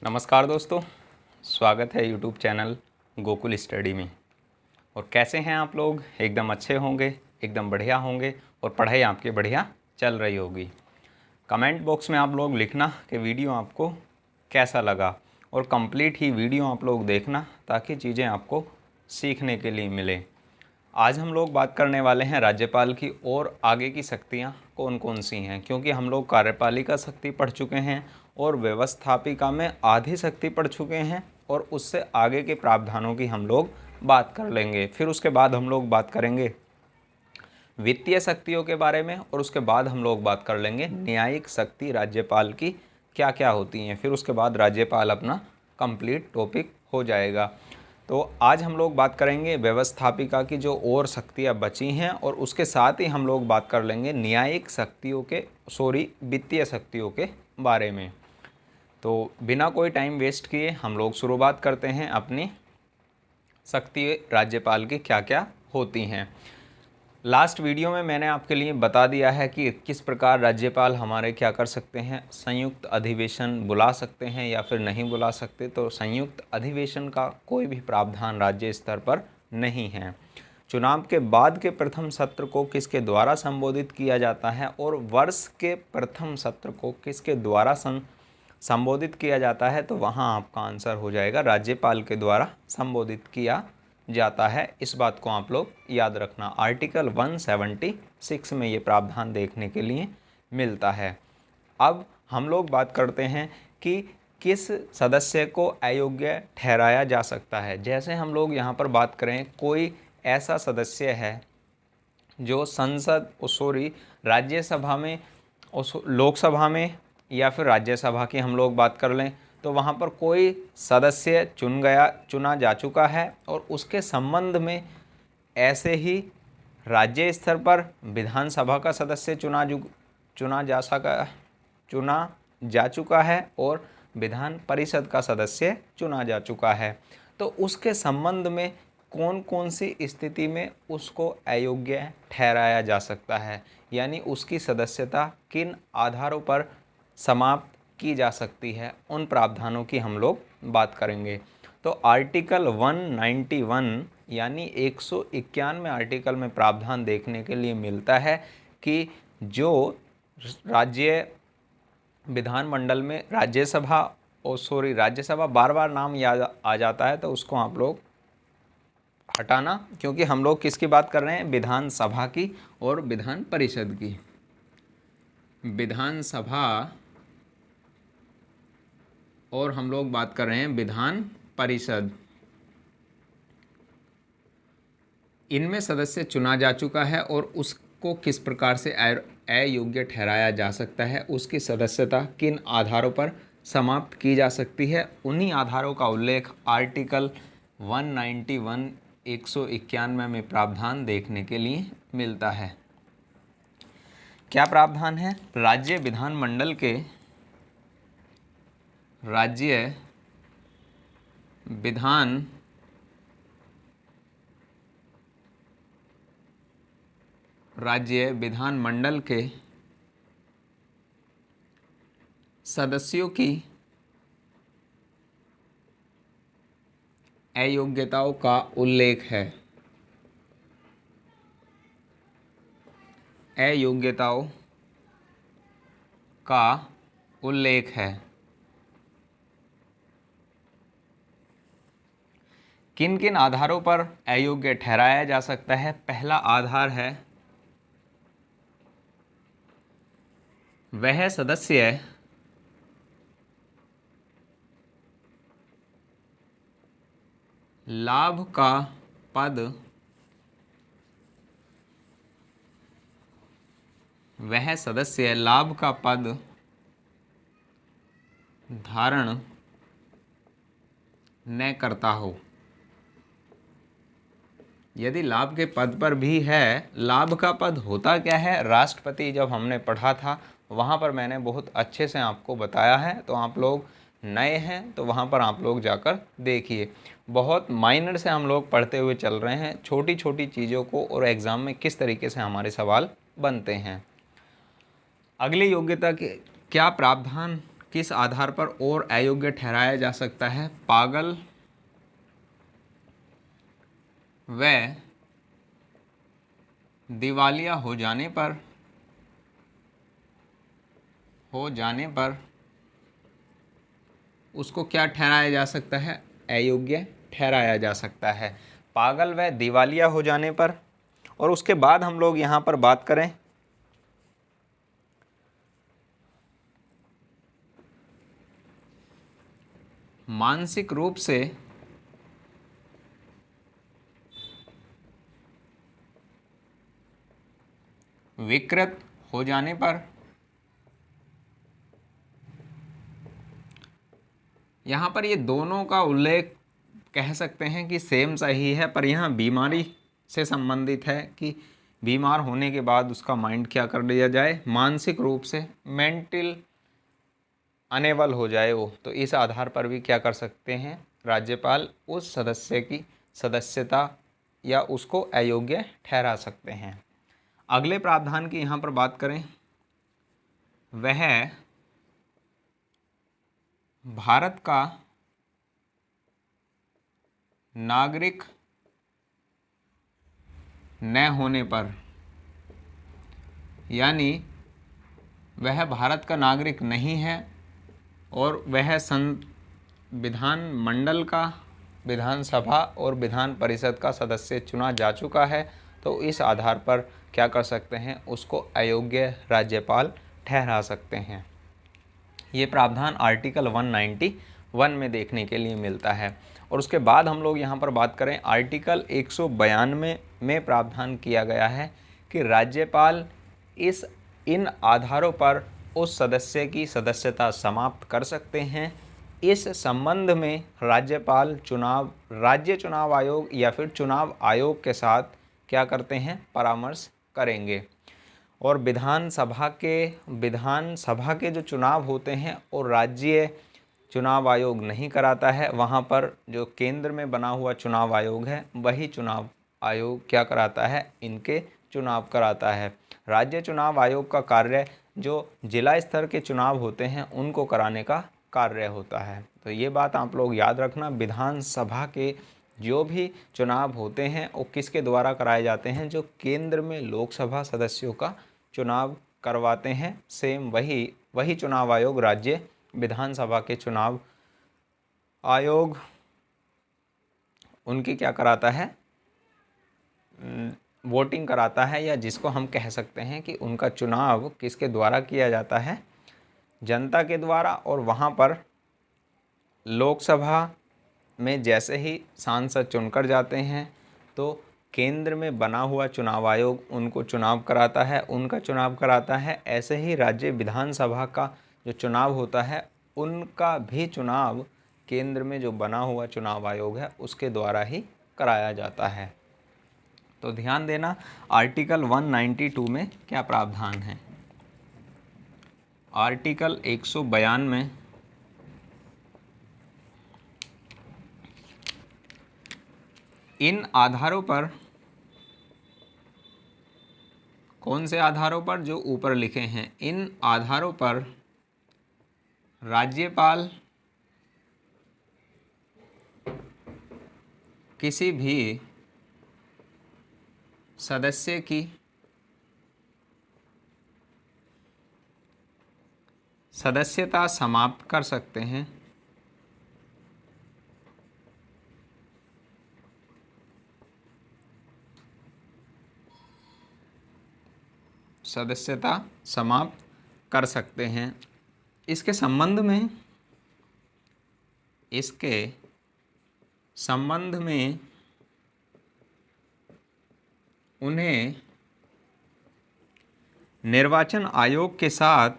नमस्कार दोस्तों, स्वागत है यूट्यूब चैनल गोकुल स्टडी में। और कैसे हैं आप लोग? एकदम अच्छे होंगे, एकदम बढ़िया होंगे और पढ़ाई आपकी बढ़िया चल रही होगी। कमेंट बॉक्स में आप लोग लिखना कि वीडियो आपको कैसा लगा और कंप्लीट ही वीडियो आप लोग देखना ताकि चीज़ें आपको सीखने के लिए मिले। आज हम लोग बात करने वाले हैं राज्यपाल की और आगे की शक्तियाँ कौन कौन सी हैं, क्योंकि हम लोग कार्यपालिका शक्ति पढ़ चुके हैं और व्यवस्थापिका में आधी शक्ति पढ़ चुके हैं और उससे आगे के प्रावधानों की हम लोग बात कर लेंगे। फिर उसके बाद हम लोग बात करेंगे वित्तीय शक्तियों के बारे में और उसके बाद हम लोग बात कर लेंगे न्यायिक शक्ति राज्यपाल की क्या क्या होती हैं। फिर उसके बाद राज्यपाल अपना कंप्लीट टॉपिक हो जाएगा। तो आज हम लोग बात करेंगे व्यवस्थापिका की जो और शक्तियाँ बची हैं और उसके साथ ही हम लोग बात कर लेंगे न्यायिक शक्तियों के वित्तीय शक्तियों के बारे में। तो बिना कोई टाइम वेस्ट किए हम लोग शुरुआत करते हैं अपनी शक्ति राज्यपाल की क्या क्या होती हैं। लास्ट वीडियो में मैंने आपके लिए बता दिया है कि किस प्रकार राज्यपाल हमारे क्या कर सकते हैं, संयुक्त अधिवेशन बुला सकते हैं या फिर नहीं बुला सकते। तो संयुक्त अधिवेशन का कोई भी प्रावधान राज्य स्तर पर नहीं है। चुनाव के बाद के प्रथम सत्र को किसके द्वारा संबोधित किया जाता है और वर्ष के प्रथम सत्र को किसके द्वारा संबोधित किया जाता है, तो वहाँ आपका आंसर हो जाएगा राज्यपाल के द्वारा संबोधित किया जाता है। इस बात को आप लोग याद रखना। आर्टिकल 176 में ये प्रावधान देखने के लिए मिलता है। अब हम लोग बात करते हैं कि किस सदस्य को अयोग्य ठहराया जा सकता है। जैसे हम लोग यहाँ पर बात करें, कोई ऐसा सदस्य है जो राज्यसभा में, लोकसभा में या फिर राज्यसभा की हम लोग बात कर लें, तो वहाँ पर कोई सदस्य चुना जा चुका है और उसके संबंध में ऐसे ही राज्य स्तर पर विधानसभा का सदस्य चुना जा चुका है और विधान परिषद का सदस्य चुना जा चुका है। तो उसके संबंध में कौन कौन सी स्थिति में उसको अयोग्य ठहराया जा सकता है, यानी उसकी सदस्यता किन आधारों पर समाप्त की जा सकती है, उन प्रावधानों की हम लोग बात करेंगे। तो आर्टिकल 191 यानी 191 आर्टिकल में प्रावधान देखने के लिए मिलता है कि जो राज्य विधानमंडल में राज्यसभा बार बार नाम याद आ जाता है तो उसको आप लोग हटाना, क्योंकि हम लोग किसकी बात कर रहे हैं, विधानसभा की और विधान परिषद की। विधानसभा और हम लोग बात कर रहे हैं विधान परिषद। इनमें सदस्य चुना जा चुका है और उसको किस प्रकार से अयोग्य ठहराया जा सकता है, उसकी सदस्यता किन आधारों पर समाप्त की जा सकती है, उन्हीं आधारों का उल्लेख आर्टिकल 191 191 में प्रावधान देखने के लिए मिलता है। क्या प्रावधान है? राज्य विधानमंडल के राज्य विधानमंडल के सदस्यों की अयोग्यताओं का उल्लेख है। अयोग्यताओं का उल्लेख है। किन किन आधारों पर अयोग्य ठहराया जा सकता है? पहला आधार है वह सदस्य लाभ का पद धारण न करता हो। यदि लाभ के पद पर भी है, लाभ का पद होता क्या है, राष्ट्रपति जब हमने पढ़ा था वहाँ पर मैंने बहुत अच्छे से आपको बताया है। तो आप लोग नए हैं तो वहाँ पर आप लोग जाकर देखिए। बहुत माइनर से हम लोग पढ़ते हुए चल रहे हैं, छोटी छोटी चीज़ों को, और एग्ज़ाम में किस तरीके से हमारे सवाल बनते हैं। अगली योग्यता के क्या प्रावधान किस आधार पर और अयोग्य ठहराया जा सकता है? पागल व दिवालिया हो जाने पर उसको क्या ठहराया जा सकता है? अयोग्य ठहराया जा सकता है। पागल व दिवालिया हो जाने पर। और उसके बाद हम लोग यहाँ पर बात करें मानसिक रूप से विकृत हो जाने पर। यहाँ पर ये दोनों का उल्लेख कह सकते हैं कि सेम सही है, पर यहाँ बीमारी से संबंधित है कि बीमार होने के बाद उसका माइंड क्या कर दिया जाए, मानसिक रूप से मेंटल अनेबल हो जाए वो, तो इस आधार पर भी क्या कर सकते हैं, राज्यपाल उस सदस्य की सदस्यता या उसको अयोग्य ठहरा सकते हैं। अगले प्रावधान की यहाँ पर बात करें, वह भारत का नागरिक न होने पर, यानी वह भारत का नागरिक नहीं है और वह विधान मंडल का, विधानसभा और विधान परिषद का सदस्य चुना जा चुका है, तो इस आधार पर क्या कर सकते हैं, उसको अयोग्य राज्यपाल ठहरा सकते हैं। ये प्रावधान आर्टिकल 191 में देखने के लिए मिलता है। और उसके बाद हम लोग यहाँ पर बात करें आर्टिकल 192 में प्रावधान किया गया है कि राज्यपाल इन आधारों पर उस सदस्य की सदस्यता समाप्त कर सकते हैं। इस संबंध में राज्यपाल राज्य चुनाव आयोग या फिर चुनाव आयोग के साथ क्या करते हैं, परामर्श करेंगे। और विधानसभा के जो चुनाव होते हैं और राज्य चुनाव आयोग नहीं कराता है, वहाँ पर जो केंद्र में बना हुआ चुनाव आयोग है वही चुनाव आयोग क्या कराता है, इनके चुनाव कराता है। राज्य चुनाव आयोग का कार्य जो जिला स्तर के चुनाव होते हैं उनको कराने का कार्य होता है। तो ये बात आप लोग याद रखना, विधानसभा के जो भी चुनाव होते हैं वो किसके द्वारा कराए जाते हैं, जो केंद्र में लोकसभा सदस्यों का चुनाव करवाते हैं। सेम वही चुनाव आयोग राज्य विधानसभा के चुनाव आयोग उनकी क्या कराता है, वोटिंग कराता है, या जिसको हम कह सकते हैं कि उनका चुनाव किसके द्वारा किया जाता है, जनता के द्वारा। और वहाँ पर लोकसभा में जैसे ही सांसद चुनकर जाते हैं तो केंद्र में बना हुआ चुनाव आयोग उनको चुनाव कराता है, उनका चुनाव कराता है। ऐसे ही राज्य विधानसभा का जो चुनाव होता है उनका भी चुनाव केंद्र में जो बना हुआ चुनाव आयोग है उसके द्वारा ही कराया जाता है। तो ध्यान देना आर्टिकल 192 में क्या प्रावधान है। आर्टिकल 192 इन आधारों पर, कौन से आधारों पर, जो ऊपर लिखे हैं, इन आधारों पर राज्यपाल किसी भी सदस्य की सदस्यता समाप्त कर सकते हैं। सदस्यता समाप्त कर सकते हैं। इसके संबंध में उन्हें निर्वाचन आयोग के साथ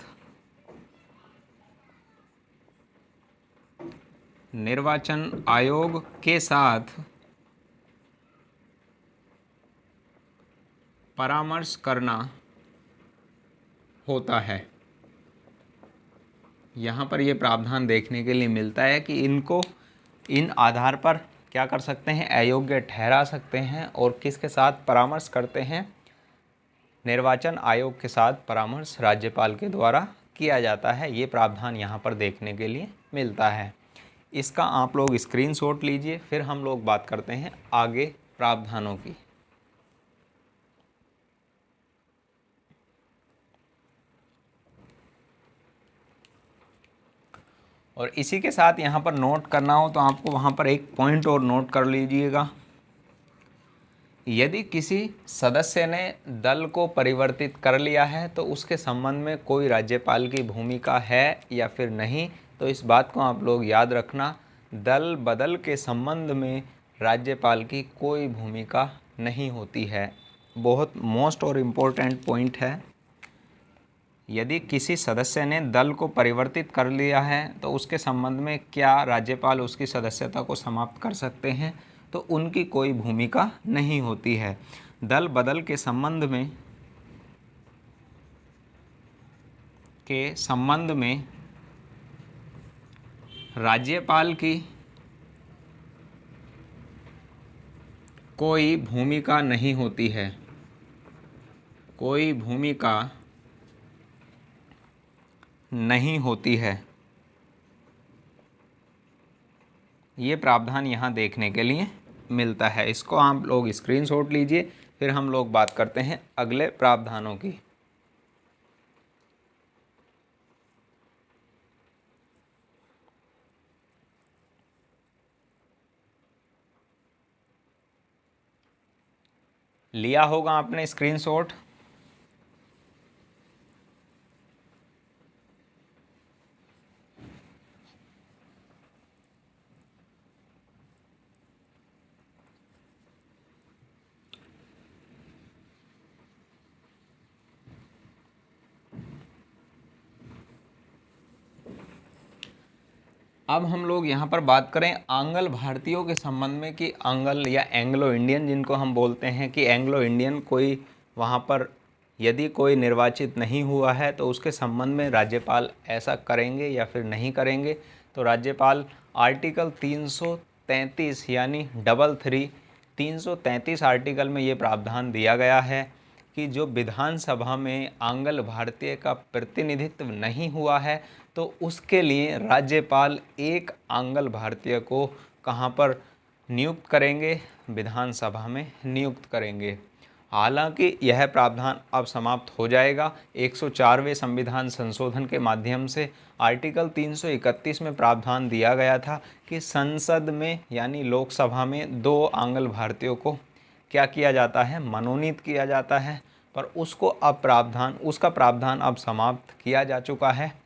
परामर्श करना होता है। यहाँ पर ये प्रावधान देखने के लिए मिलता है कि इन आधार पर क्या कर सकते हैं, अयोग्य ठहरा सकते हैं। और किसके साथ परामर्श करते हैं, निर्वाचन आयोग के साथ परामर्श राज्यपाल के द्वारा किया जाता है, ये प्रावधान यहाँ पर देखने के लिए मिलता है। इसका आप लोग स्क्रीनशॉट लीजिए, फिर हम लोग बात करते हैं आगे प्रावधानों की। और इसी के साथ यहाँ पर नोट करना हो तो आपको वहाँ पर एक पॉइंट और नोट कर लीजिएगा। यदि किसी सदस्य ने दल को परिवर्तित कर लिया है तो उसके संबंध में कोई राज्यपाल की भूमिका है या फिर नहीं, तो इस बात को आप लोग याद रखना। दल बदल के संबंध में राज्यपाल की कोई भूमिका नहीं होती है। बहुत मोस्ट और इम्पोर्टेंट पॉइंट है। यदि किसी सदस्य ने दल को परिवर्तित कर लिया है तो उसके संबंध में क्या राज्यपाल उसकी सदस्यता को समाप्त कर सकते हैं, तो उनकी कोई भूमिका नहीं होती है। दल बदल के संबंध में राज्यपाल की कोई भूमिका नहीं होती है। कोई भूमिका नहीं होती है। ये प्रावधान यहाँ देखने के लिए मिलता है। इसको आप लोग स्क्रीनशॉट लीजिए, फिर हम लोग बात करते हैं अगले प्रावधानों की। लिया होगा आपने स्क्रीनशॉट। अब हम लोग यहाँ पर बात करें आंग्ल भारतीयों के संबंध में कि आंग्ल या एंग्लो इंडियन जिनको हम बोलते हैं, कि एंग्लो इंडियन कोई वहाँ पर यदि कोई निर्वाचित नहीं हुआ है तो उसके संबंध में राज्यपाल ऐसा करेंगे या फिर नहीं करेंगे। तो राज्यपाल आर्टिकल 333 यानी 333 आर्टिकल में ये प्रावधान दिया गया है कि जो विधानसभा में आंग्ल भारतीय का प्रतिनिधित्व नहीं हुआ है तो उसके लिए राज्यपाल एक आंग्ल भारतीय को कहाँ पर नियुक्त करेंगे, विधानसभा में नियुक्त करेंगे। हालांकि यह प्रावधान अब समाप्त हो जाएगा। 104वें संविधान संशोधन के माध्यम से आर्टिकल 331 में प्रावधान दिया गया था कि संसद में यानी लोकसभा में 2 आंग्ल भारतीयों को क्या किया जाता है, मनोनीत किया जाता है। पर उसका प्रावधान अब समाप्त किया जा चुका है।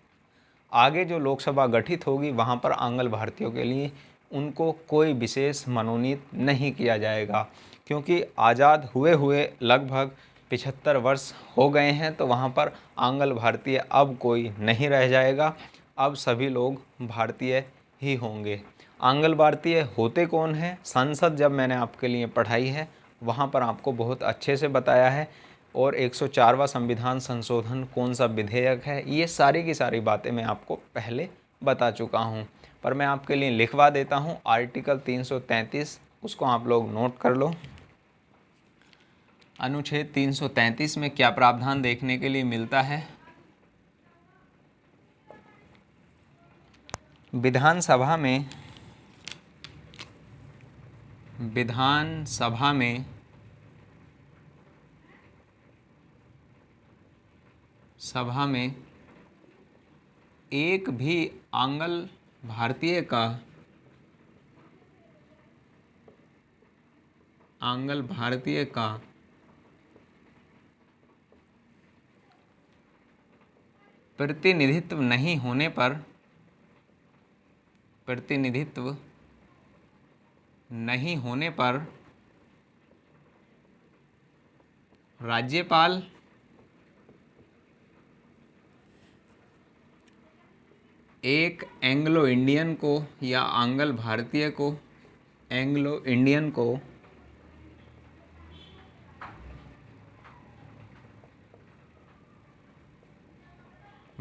आगे जो लोकसभा गठित होगी वहाँ पर आंग्ल भारतीयों के लिए उनको कोई विशेष मनोनीत नहीं किया जाएगा, क्योंकि आज़ाद हुए लगभग 75 वर्ष हो गए हैं। तो वहाँ पर आंग्ल भारतीय अब कोई नहीं रह जाएगा, अब सभी लोग भारतीय ही होंगे। आंग्ल भारतीय होते कौन हैं? संसद जब मैंने आपके लिए पढ़ाई है वहाँ पर आपको बहुत अच्छे से बताया है। और 104वां संविधान संशोधन कौन सा विधेयक है, ये सारी की सारी बातें मैं आपको पहले बता चुका हूँ। पर मैं आपके लिए लिखवा देता हूँ आर्टिकल 333, उसको आप लोग नोट कर लो। अनुच्छेद 333 में क्या प्रावधान देखने के लिए मिलता है? विधानसभा में एक भी आंग्ल भारतीय का प्रतिनिधित्व नहीं होने पर राज्यपाल एक एंग्लो इंडियन को या आंग्ल भारतीय को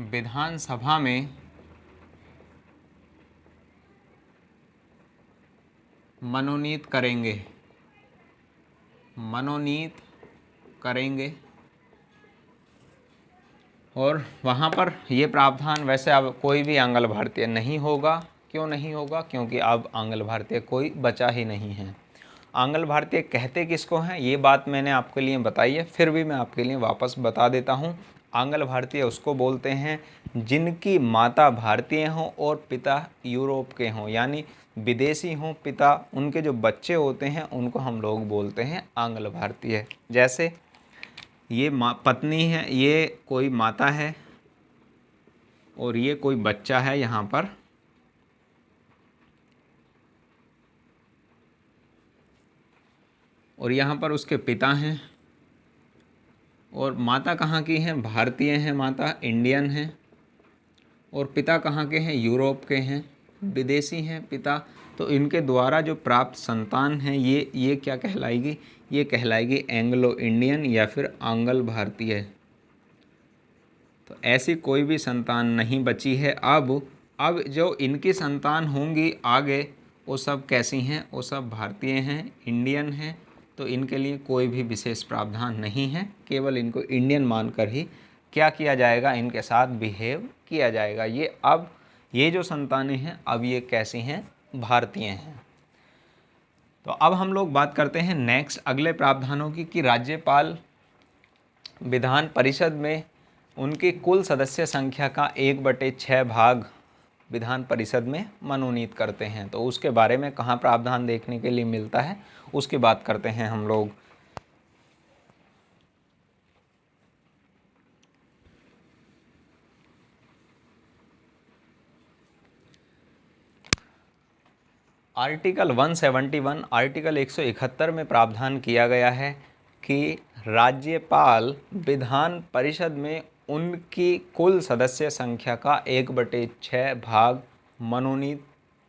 विधानसभा में मनोनीत करेंगे। और वहाँ पर ये प्रावधान वैसे अब कोई भी आंग्ल भारतीय नहीं होगा। क्यों नहीं होगा? क्योंकि अब आंग्ल भारतीय कोई बचा ही नहीं है। आंग्ल भारतीय कहते किसको हैं, ये बात मैंने आपके लिए बताई है, फिर भी मैं आपके लिए वापस बता देता हूँ। आंग्ल भारतीय उसको बोलते हैं जिनकी माता भारतीय हों और पिता यूरोप के हों, यानी विदेशी हों पिता, उनके जो बच्चे होते हैं उनको हम लोग बोलते हैं आंग्ल भारतीय। जैसे ये पत्नी है, ये कोई माता है और ये कोई बच्चा है यहाँ पर, और यहाँ पर उसके पिता हैं, और माता कहाँ की हैं? भारतीय हैं माता, इंडियन हैं, और पिता कहाँ के हैं? यूरोप के हैं, विदेशी हैं पिता। तो इनके द्वारा जो प्राप्त संतान है ये क्या कहलाएगी? ये कहलाएगी एंग्लो इंडियन या फिर आंग्ल भारतीय। तो ऐसी कोई भी संतान नहीं बची है। अब जो इनकी संतान होंगी आगे, वो सब कैसी हैं? वो सब भारतीय हैं, इंडियन हैं। तो इनके लिए कोई भी विशेष प्रावधान नहीं है, केवल इनको इंडियन मानकर ही क्या किया जाएगा? इनके साथ बिहेव किया जाएगा। ये जो संतानें हैं अब ये कैसी हैं? भारतीय हैं। तो अब हम लोग बात करते हैं नेक्स्ट अगले प्रावधानों की, कि राज्यपाल विधान परिषद में उनकी कुल सदस्य संख्या का 1/6 भाग विधान परिषद में मनोनीत करते हैं। तो उसके बारे में कहाँ प्रावधान देखने के लिए मिलता है, उसकी बात करते हैं हम लोग। आर्टिकल 171, आर्टिकल 171 में प्रावधान किया गया है कि राज्यपाल विधान परिषद में उनकी कुल सदस्य संख्या का 1/6 भाग मनोनीत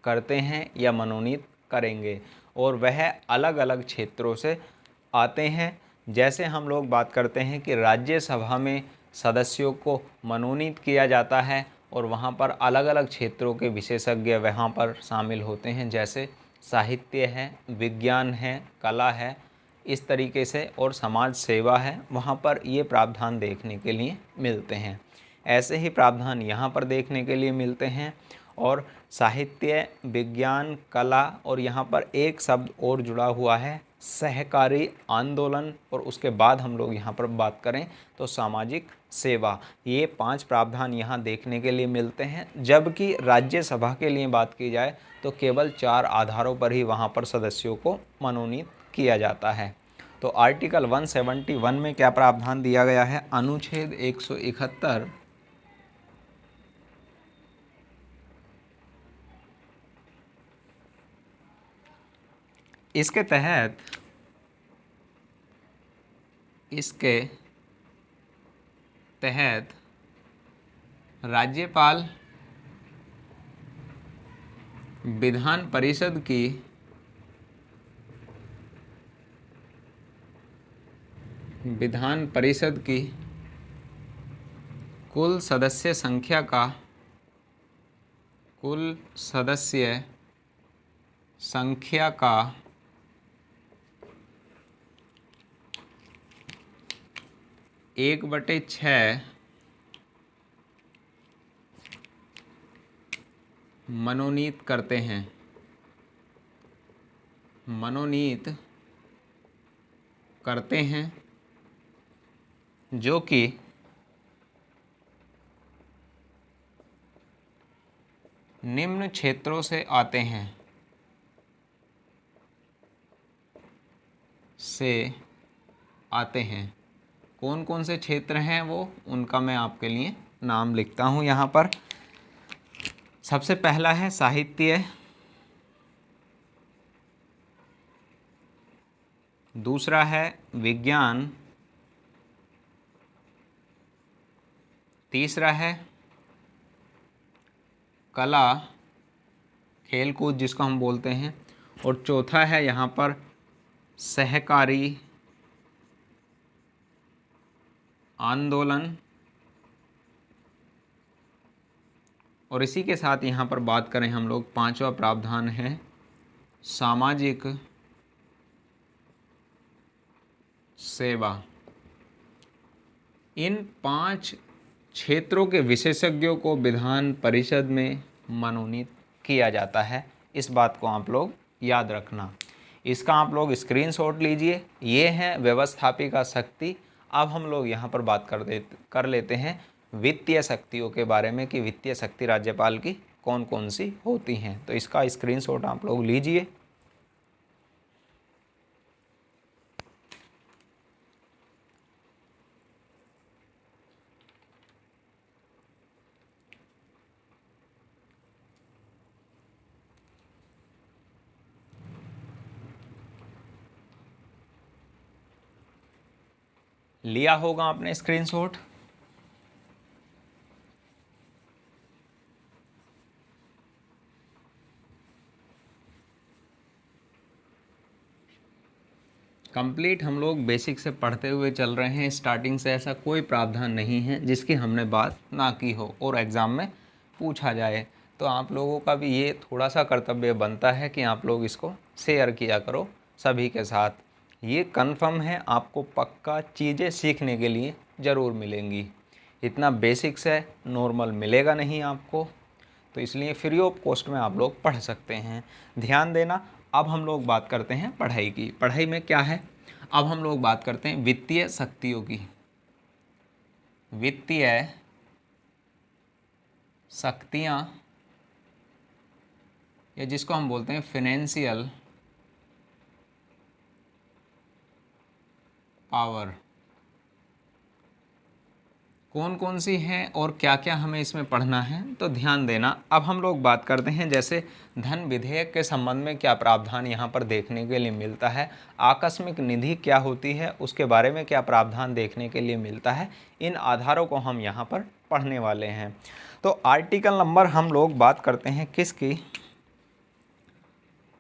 करते हैं या मनोनीत करेंगे, और वह अलग अलग क्षेत्रों से आते हैं। जैसे हम लोग बात करते हैं कि राज्यसभा में सदस्यों को मनोनीत किया जाता है और वहाँ पर अलग अलग क्षेत्रों के विशेषज्ञ वहाँ पर शामिल होते हैं, जैसे साहित्य है, विज्ञान है, कला है, इस तरीके से, और समाज सेवा है, वहाँ पर ये प्रावधान देखने के लिए मिलते हैं। ऐसे ही प्रावधान यहाँ पर देखने के लिए मिलते हैं। और साहित्य, विज्ञान, कला, और यहाँ पर एक शब्द और जुड़ा हुआ है सहकारी आंदोलन, और उसके बाद हम लोग यहाँ पर बात करें तो सामाजिक सेवा। ये 5 प्रावधान यहाँ देखने के लिए मिलते हैं। जबकि राज्यसभा के लिए बात की जाए तो केवल 4 आधारों पर ही वहाँ पर सदस्यों को मनोनीत किया जाता है। तो आर्टिकल 171 में क्या प्रावधान दिया गया है? अनुच्छेद 171 इसके तहत राज्यपाल विधान परिषद की कुल सदस्य संख्या का 1/6 मनोनीत करते हैं, जो कि निम्न क्षेत्रों से आते हैं। कौन कौन से क्षेत्र हैं वो, उनका मैं आपके लिए नाम लिखता हूँ यहाँ पर। सबसे पहला है साहित्य, दूसरा है विज्ञान, तीसरा है कला, खेल कूद जिसको हम बोलते हैं, और चौथा है यहाँ पर सहकारी आंदोलन। और इसी के साथ यहाँ पर बात करें हम लोग, 5वां प्रावधान है सामाजिक सेवा। इन 5 क्षेत्रों के विशेषज्ञों को विधान परिषद में मनोनीत किया जाता है। इस बात को आप लोग याद रखना। इसका आप लोग स्क्रीनशॉट लीजिए। ये है व्यवस्थापिका शक्ति। अब हम लोग यहाँ पर बात कर लेते हैं वित्तीय शक्तियों के बारे में कि वित्तीय शक्ति राज्यपाल की कौन कौन सी होती हैं। तो इसका स्क्रीनशॉट आप लोग लीजिए। लिया होगा आपने स्क्रीनशॉट। कंप्लीट हम लोग बेसिक से पढ़ते हुए चल रहे हैं। स्टार्टिंग से ऐसा कोई प्रावधान नहीं है जिसकी हमने बात ना की हो और एग्ज़ाम में पूछा जाए। तो आप लोगों का भी ये थोड़ा सा कर्तव्य बनता है कि आप लोग इसको शेयर किया करो सभी के साथ। ये कंफर्म है, आपको पक्का चीज़ें सीखने के लिए ज़रूर मिलेंगी। इतना बेसिक्स है, नॉर्मल मिलेगा नहीं आपको, तो इसलिए फ्री ऑफ कॉस्ट में आप लोग पढ़ सकते हैं। ध्यान देना। अब हम लोग बात करते हैं पढ़ाई की। पढ़ाई में क्या है, अब हम लोग बात करते हैं वित्तीय शक्तियों की। वित्तीय शक्तियाँ, या जिसको हम बोलते हैं फाइनेंशियल पावर, कौन कौन सी हैं और क्या क्या हमें इसमें पढ़ना है, तो ध्यान देना। अब हम लोग बात करते हैं जैसे धन विधेयक के संबंध में क्या प्रावधान यहाँ पर देखने के लिए मिलता है, आकस्मिक निधि क्या होती है उसके बारे में क्या प्रावधान देखने के लिए मिलता है। इन आधारों को हम यहाँ पर पढ़ने वाले हैं। तो आर्टिकल नंबर हम लोग बात करते हैं किसकी,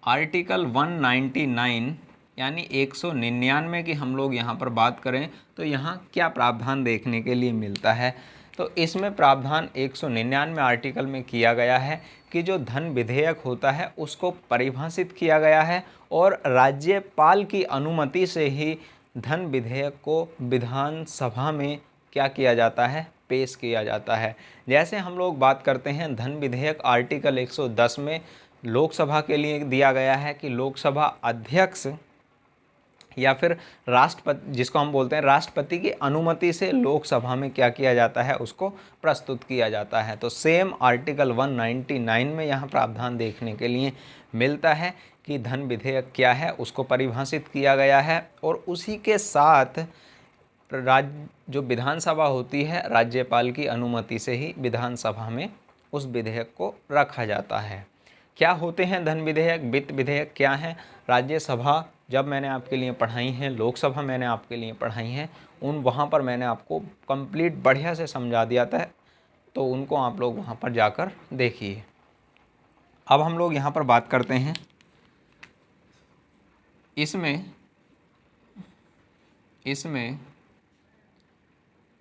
आर्टिकल 199 यानी 199 की हम लोग यहाँ पर बात करें तो यहाँ क्या प्रावधान देखने के लिए मिलता है। तो इसमें प्रावधान 199 आर्टिकल में किया गया है कि जो धन विधेयक होता है उसको परिभाषित किया गया है और राज्यपाल की अनुमति से ही धन विधेयक को विधानसभा में क्या किया जाता है, पेश किया जाता है। जैसे हम लोग बात करते हैं धन विधेयक आर्टिकल 110 में लोकसभा के लिए दिया गया है कि लोकसभा अध्यक्ष या फिर राष्ट्रपति, जिसको हम बोलते हैं राष्ट्रपति की अनुमति से लोकसभा में क्या किया जाता है, उसको प्रस्तुत किया जाता है। तो सेम आर्टिकल 199 में यहाँ प्रावधान देखने के लिए मिलता है कि धन विधेयक क्या है उसको परिभाषित किया गया है और उसी के साथ जो विधानसभा होती है राज्यपाल की अनुमति से ही विधानसभा में उस विधेयक को रखा जाता है। क्या होते हैं धन विधेयक, वित्त विधेयक क्या है। राज्यसभा जब मैंने आपके लिए पढ़ाई हैं, लोकसभा मैंने आपके लिए पढ़ाई हैं, वहाँ पर मैंने आपको कंप्लीट बढ़िया से समझा दिया था, तो उनको आप लोग वहाँ पर जाकर देखिए। अब हम लोग यहाँ पर बात करते हैं इसमें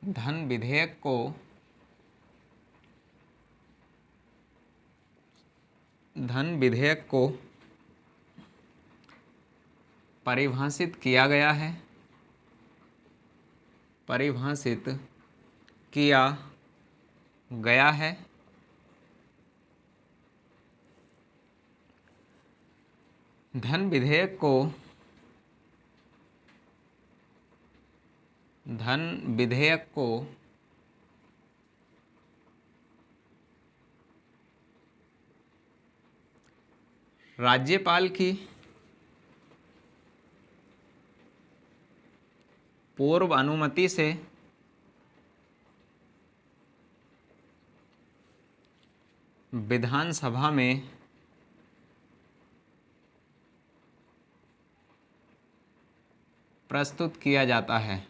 धन विधेयक को परिभाषित किया गया है, धन विधेयक को राज्यपाल की पूर्व अनुमति से विधानसभा में प्रस्तुत किया जाता है,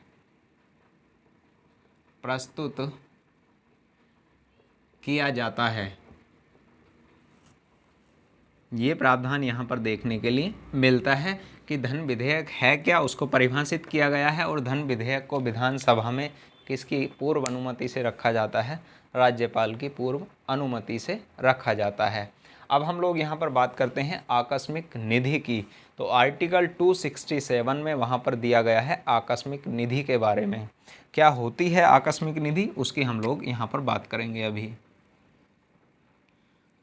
ये प्रावधान यहाँ पर देखने के लिए मिलता है कि धन विधेयक है क्या, उसको परिभाषित किया गया है और धन विधेयक को विधानसभा में किसकी पूर्व अनुमति से रखा जाता है, राज्यपाल की पूर्व अनुमति से रखा जाता है। अब हम लोग यहाँ पर बात करते हैं आकस्मिक निधि की। तो आर्टिकल 267 में वहाँ पर दिया गया है आकस्मिक निधि के बारे में। क्या होती है आकस्मिक निधि, उसकी हम लोग यहाँ पर बात करेंगे अभी।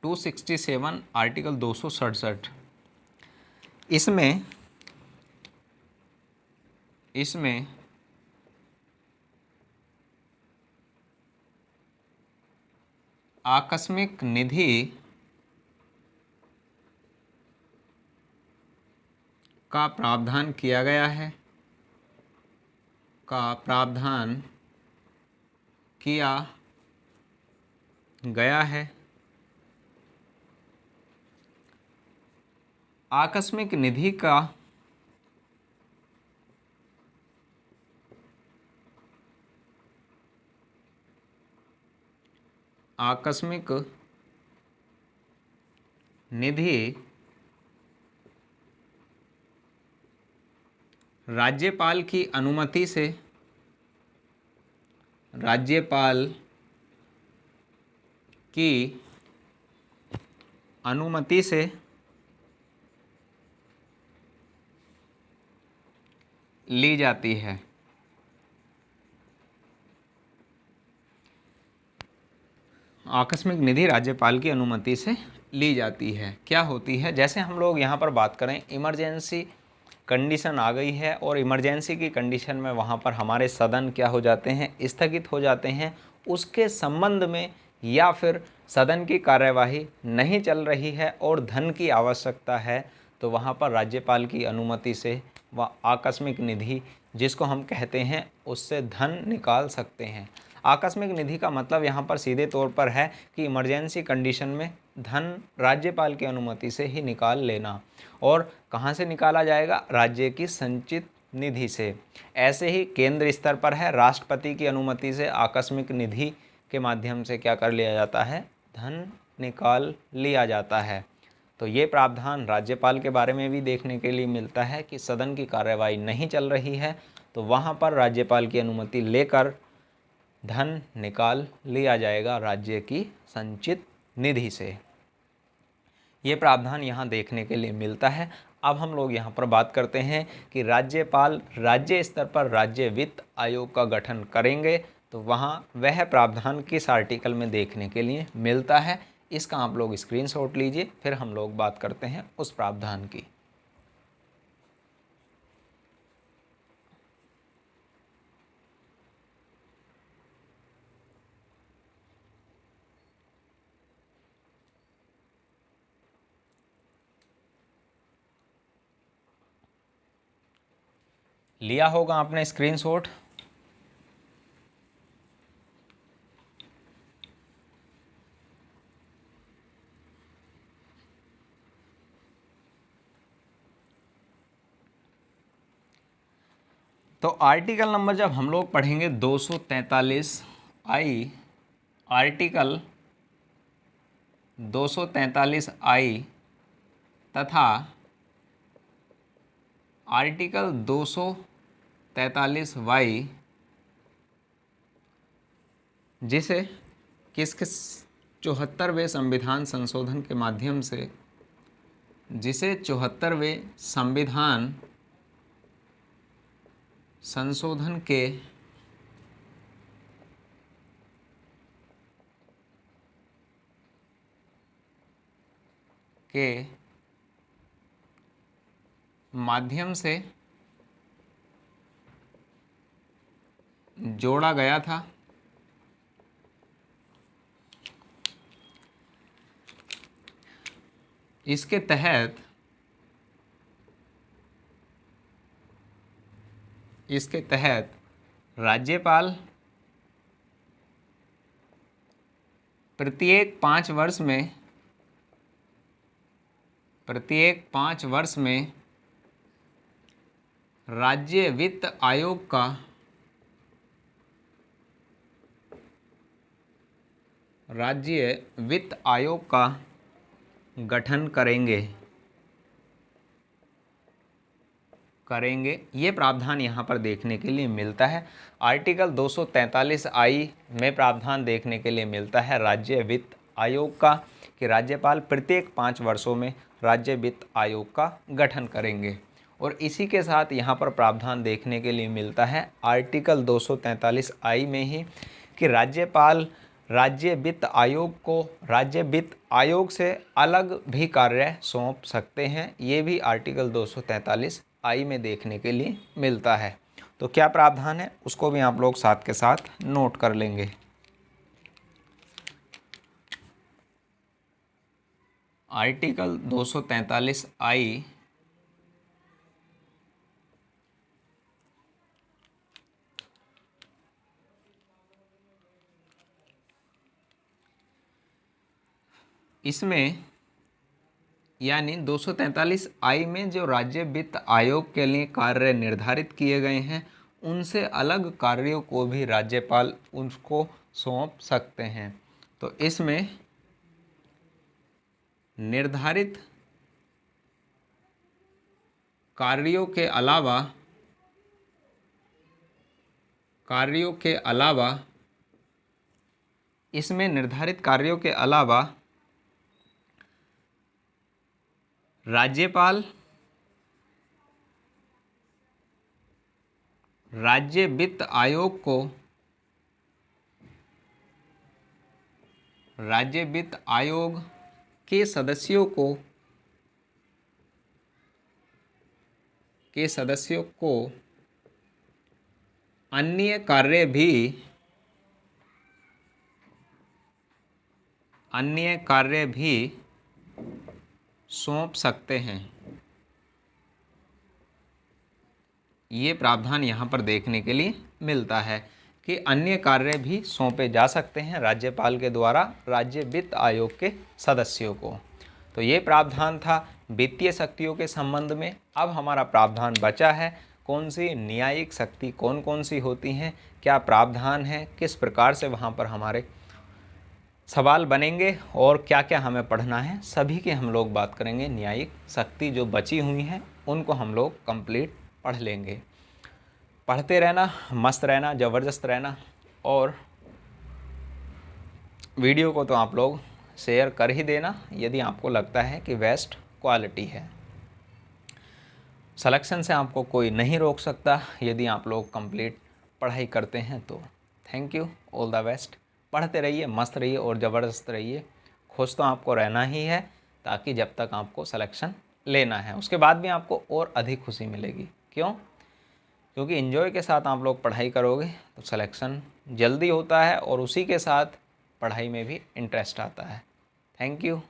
267 आर्टिकल 267, इसमें आकस्मिक निधि का प्रावधान किया गया है, आकस्मिक निधि का आकस्मिक निधि राज्यपाल की अनुमति से ली जाती है। आकस्मिक निधि राज्यपाल की अनुमति से ली जाती है। क्या होती है, जैसे हम लोग यहाँ पर बात करें, इमरजेंसी कंडीशन आ गई है और इमरजेंसी की कंडीशन में वहाँ पर हमारे सदन क्या हो जाते हैं, स्थगित हो जाते हैं। उसके संबंध में या फिर सदन की कार्यवाही नहीं चल रही है और धन की आवश्यकता है, तो वहाँ पर राज्यपाल की अनुमति से वह आकस्मिक निधि जिसको हम कहते हैं उससे धन निकाल सकते हैं। आकस्मिक निधि का मतलब यहाँ पर सीधे तौर पर है कि इमरजेंसी कंडीशन में धन राज्यपाल की अनुमति से ही निकाल लेना। और कहाँ से निकाला जाएगा, राज्य की संचित निधि से। ऐसे ही केंद्र स्तर पर है, राष्ट्रपति की अनुमति से आकस्मिक निधि के माध्यम से क्या कर लिया जाता है, धन निकाल लिया जाता है। तो ये प्रावधान राज्यपाल के बारे में भी देखने के लिए मिलता है कि सदन की कार्यवाही नहीं चल रही है तो वहाँ पर राज्यपाल की अनुमति लेकर धन निकाल लिया जाएगा राज्य की संचित निधि से। ये प्रावधान यहाँ देखने के लिए मिलता है। अब हम लोग यहाँ पर बात करते हैं कि राज्यपाल राज्य स्तर पर राज्य वित्त आयोग का गठन करेंगे, तो वहाँ वह प्रावधान किस आर्टिकल में देखने के लिए मिलता है, इसका आप लोग स्क्रीनशॉट लीजिए, फिर हम लोग बात करते हैं उस प्रावधान की। लिया होगा आपने स्क्रीनशॉट। तो आर्टिकल नंबर जब हम लोग पढ़ेंगे 243 आई, आर्टिकल 243 आई तथा आर्टिकल 243 वाई, जिसे किस 74वें संविधान संशोधन के माध्यम से, जिसे 74वें संविधान संशोधन के माध्यम से जोड़ा गया था। इसके तहत राज्यपाल प्रत्येक 5 वर्ष में राज्य वित्त आयोग का गठन करेंगे। ये प्रावधान यहाँ पर देखने के लिए मिलता है। आर्टिकल 243 आई में प्रावधान देखने के लिए मिलता है राज्य वित्त आयोग का, कि राज्यपाल प्रत्येक 5 वर्षों में राज्य वित्त आयोग का गठन करेंगे। और इसी के साथ यहाँ पर प्रावधान देखने के लिए मिलता है आर्टिकल 243I में ही कि राज्यपाल राज्य वित्त आयोग को राज्य वित्त आयोग से अलग भी कार्य सौंप सकते हैं। ये भी आर्टिकल 243I में देखने के लिए मिलता है। तो क्या प्रावधान है उसको भी आप लोग साथ के साथ नोट कर लेंगे। आर्टिकल 243I इसमें यानी 243I में जो राज्य वित्त आयोग के लिए कार्य निर्धारित किए गए हैं उनसे अलग कार्यों को भी राज्यपाल उनको सौंप सकते हैं। तो इसमें निर्धारित कार्यों के अलावा इसमें निर्धारित कार्यों के अलावा राज्यपाल राज्य वित्त आयोग को राज्य वित्त आयोग के सदस्यों को अन्य कार्य भी सौंप सकते हैं। ये प्रावधान यहाँ पर देखने के लिए मिलता है कि अन्य कार्य भी सौंपे जा सकते हैं राज्यपाल के द्वारा राज्य वित्त आयोग के सदस्यों को। तो ये प्रावधान था वित्तीय शक्तियों के संबंध में। अब हमारा प्रावधान बचा है कौन सी न्यायिक शक्ति कौन कौन सी होती हैं, क्या प्रावधान है, किस प्रकार से वहाँ पर हमारे सवाल बनेंगे और क्या क्या हमें पढ़ना है, सभी की हम लोग बात करेंगे। न्यायिक शक्ति जो बची हुई हैं उनको हम लोग कंप्लीट पढ़ लेंगे। पढ़ते रहना, मस्त रहना, ज़बरदस्त रहना। और वीडियो को तो आप लोग शेयर कर ही देना यदि आपको लगता है कि बेस्ट क्वालिटी है। सिलेक्शन से आपको कोई नहीं रोक सकता यदि आप लोग कंप्लीट पढ़ाई करते हैं तो। Thank you, all the best. पढ़ते रहिए, मस्त रहिए और ज़बरदस्त रहिए। खुश तो आपको रहना ही है ताकि जब तक आपको सिलेक्शन लेना है उसके बाद भी आपको और अधिक खुशी मिलेगी। क्यों? क्योंकि एंजॉय के साथ आप लोग पढ़ाई करोगे तो सिलेक्शन जल्दी होता है और उसी के साथ पढ़ाई में भी इंटरेस्ट आता है। Thank you.